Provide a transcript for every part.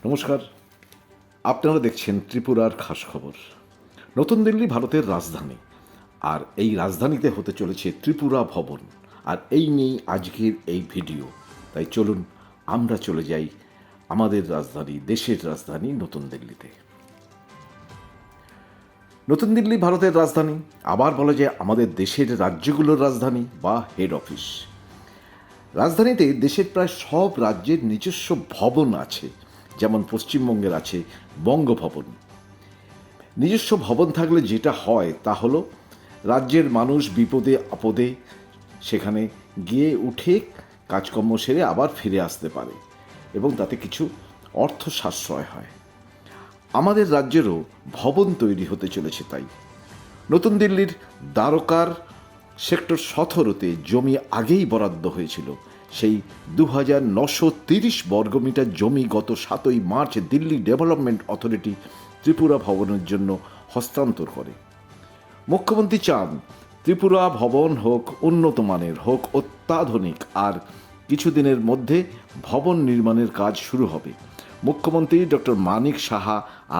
নমস্কার, আপনারা দেখছেন ত্রিপুরার খাস খবর। নতুন দিল্লি ভারতের রাজধানী, আর এই রাজধানীতে হতে চলেছে ত্রিপুরা ভবন। আর এই নিয়েই আজকের এই ভিডিও। তাই চলুন আমরা চলে যাই আমাদের রাজধানী, দেশের রাজধানী নতুন দিল্লিতে। নতুন দিল্লি ভারতের রাজধানী, আবার বলা যায় আমাদের দেশের রাজ্যগুলোর রাজধানী বা হেড অফিস। রাজধানীতে দেশের প্রায় সব রাজ্যের নিজস্ব ভবন আছে। যেমন পশ্চিমবঙ্গের আছে বঙ্গভবন। নিজস্ব ভবন থাকলে যেটা হয় তা হলো রাজ্যের মানুষ বিপদে আপদে সেখানে গিয়ে উঠে কাজকর্ম সেরে আবার ফিরে আসতে পারে এবং তাতে কিছু অর্থ সাশ্রয় হয়। আমাদের রাজ্যেরও ভবন তৈরি হতে চলেছে তাই। নতুন দিল্লির দ্বারকার সেক্টর 17-তে জমি আগেই বরাদ্দ হয়েছিল। সেই 2930 বর্গমিটার জমি গত 7ই March Delhi development authority Tripura ভবনের জন্য হস্তান্তর করে। মুখ্যমন্ত্রী চান ত্রিপুরা ভবন হোক উন্নত মানের, হোক অত্যাধুনিক, আর কিছুদিনের মধ্যে ভবন নির্মাণের কাজ শুরু হবে। মুখ্যমন্ত্রী ডক্টর মানিক সাহা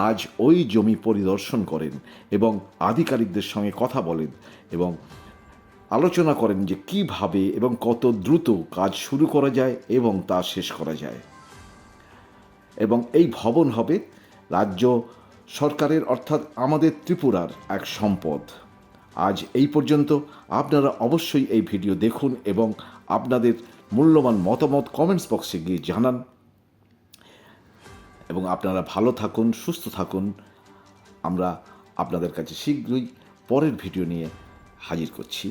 আজ ওই জমি পরিদর্শন করেন এবং আধিকারিকদের সঙ্গে কথা বলেন এবং আলোচনা করেন যে কিভাবে এবং কত দ্রুত কাজ শুরু করা যায় এবং তা শেষ করা যায়। এবং এই ভবন হবে রাজ্য সরকারের, অর্থাৎ আমাদের ত্রিপুরার এক সম্পদ। আজ এই পর্যন্ত। আপনারা অবশ্যই এই ভিডিও দেখুন এবং আপনাদের মূল্যবান মতামত কমেন্টস বক্সে গিয়ে জানান। এবং আপনারা ভালো থাকুন, সুস্থ থাকুন। আমরা আপনাদের কাছে শীঘ্রই পরের ভিডিও নিয়ে হাজির করছি।